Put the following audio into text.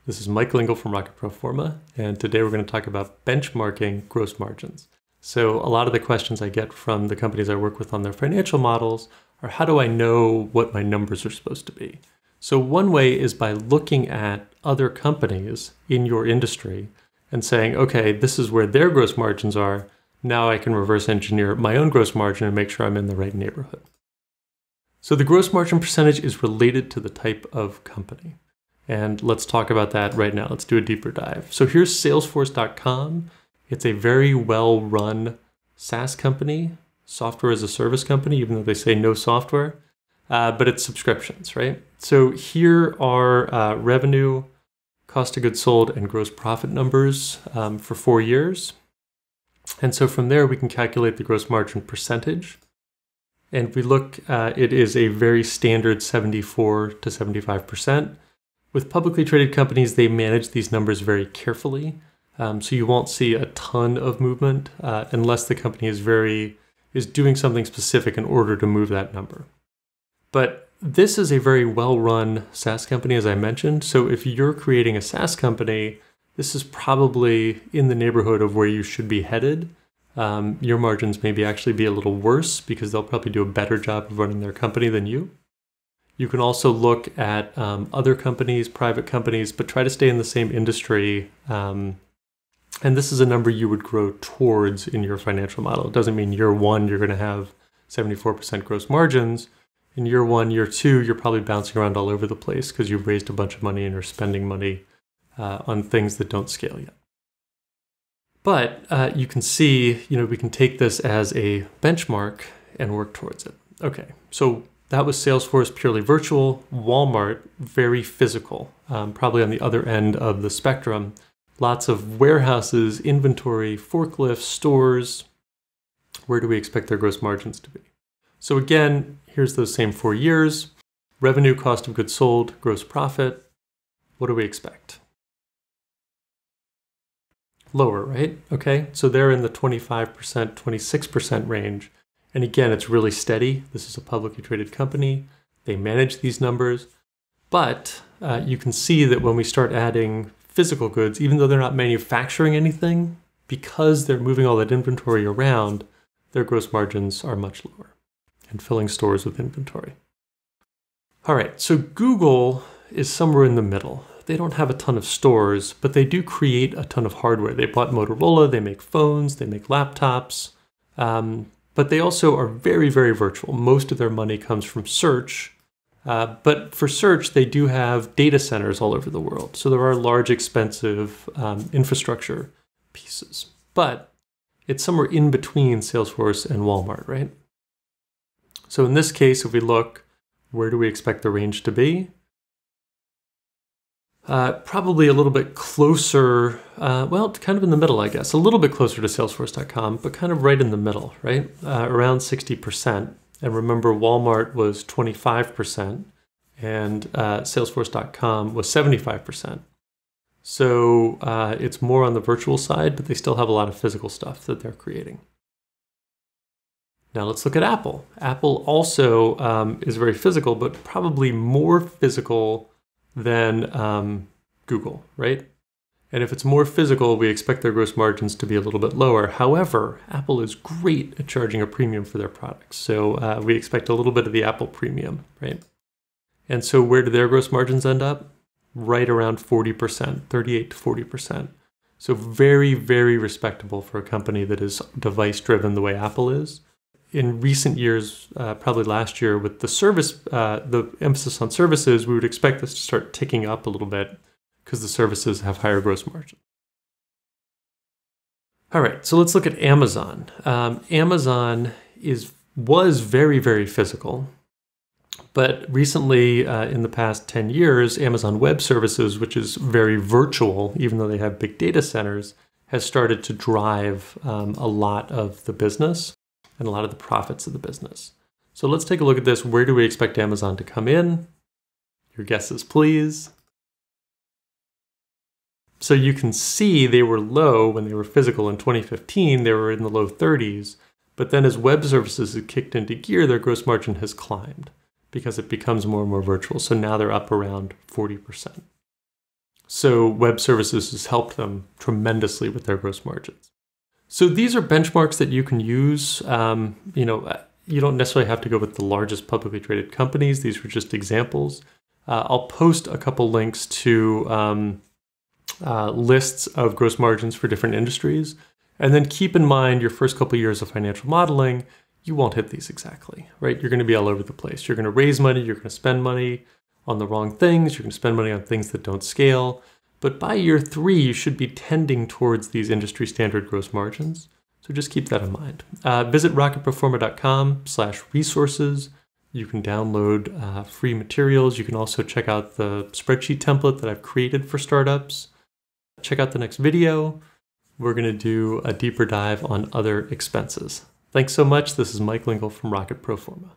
This is Mike Lingle from Rocket Pro Forma, and today we're going to talk about benchmarking gross margins. So a lot of the questions I get from the companies I work with on their financial models are, how do I know what my numbers are supposed to be? So one way is by looking at other companies in your industry and saying, okay, this is where their gross margins are. Now I can reverse engineer my own gross margin and make sure I'm in the right neighborhood. So the gross margin percentage is related to the type of company. And let's talk about that right now. Let's do a deeper dive. So here's Salesforce.com. It's a very well-run SaaS company, software as a service company, even though they say no software, but it's subscriptions, right? So here are revenue, cost of goods sold, and gross profit numbers for 4 years. And so from there, we can calculate the gross margin percentage. And we look, it is a very standard 74 to 75%. With publicly traded companies, they manage these numbers very carefully. So you won't see a ton of movement unless the company is doing something specific in order to move that number. But this is a very well-run SaaS company, as I mentioned. So if you're creating a SaaS company, this is probably in the neighborhood of where you should be headed. Your margins maybe actually be a little worse because they'll probably do a better job of running their company than you. You can also look at other companies, private companies, but try to stay in the same industry. And this is a number you would grow towards in your financial model. It doesn't mean year one, you're going to have 74% gross margins. In year one, year two, you're probably bouncing around all over the place because you've raised a bunch of money and are spending money on things that don't scale yet. But you can see, we can take this as a benchmark and work towards it. Okay, so that was Salesforce, purely virtual. Walmart, very physical, probably on the other end of the spectrum. Lots of warehouses, inventory, forklifts, stores. Where do we expect their gross margins to be? So again, here's those same 4 years. Revenue, cost of goods sold, gross profit. What do we expect? Lower, right? Okay, so they're in the 25%, 26% range. And again, it's really steady. This is a publicly traded company. They manage these numbers. But you can see that when we start adding physical goods, even though they're not manufacturing anything, because they're moving all that inventory around, their gross margins are much lower and filling stores with inventory. All right, so Google is somewhere in the middle. They don't have a ton of stores, but they do create a ton of hardware. They bought Motorola, they make phones, they make laptops, but they also are very, very virtual. Most of their money comes from search, but for search, they do have data centers all over the world. So there are large, expensive infrastructure pieces, but it's somewhere in between Salesforce and Walmart, right? So in this case, if we look, where do we expect the range to be? Probably a little bit closer, well, kind of in the middle, I guess. A little bit closer to Salesforce.com, but kind of right in the middle, right? Around 60%. And remember, Walmart was 25%, and Salesforce.com was 75%. So it's more on the virtual side, but they still have a lot of physical stuff that they're creating. Now let's look at Apple. Apple also is very physical, but probably more physical than Google, right? And if it's more physical, we expect their gross margins to be a little bit lower. However, Apple is great at charging a premium for their products. So we expect a little bit of the Apple premium, right? And so where do their gross margins end up? Right around 40%, 38 to 40%. So very, very respectable for a company that is device-driven the way Apple is. In recent years, probably last year, with the emphasis on services, we would expect this to start ticking up a little bit because the services have higher gross margin. All right, so let's look at Amazon. Amazon was very, very physical, but recently, in the past 10 years, Amazon Web Services, which is very virtual, even though they have big data centers, has started to drive a lot of the business and a lot of the profits of the business. So let's take a look at this. Where do we expect Amazon to come in? Your guesses, please. So you can see they were low when they were physical in 2015. They were in the low 30s. But then as web services have kicked into gear, their gross margin has climbed because it becomes more and more virtual. So now they're up around 40%. So web services has helped them tremendously with their gross margins. So these are benchmarks that you can use. You don't necessarily have to go with the largest publicly traded companies. These were just examples. I'll post a couple links to lists of gross margins for different industries. And then keep in mind your first couple of years of financial modeling, you won't hit these exactly, right? You're going to be all over the place. You're going to raise money, you're going to spend money on the wrong things, you're going to spend money on things that don't scale. But by year 3, you should be tending towards these industry standard gross margins. So just keep that in mind. Visit rocketproforma.com/resources. You can download free materials. You can also check out the spreadsheet template that I've created for startups. Check out the next video. We're going to do a deeper dive on other expenses. Thanks so much. This is Mike Lingle from Rocket Proforma.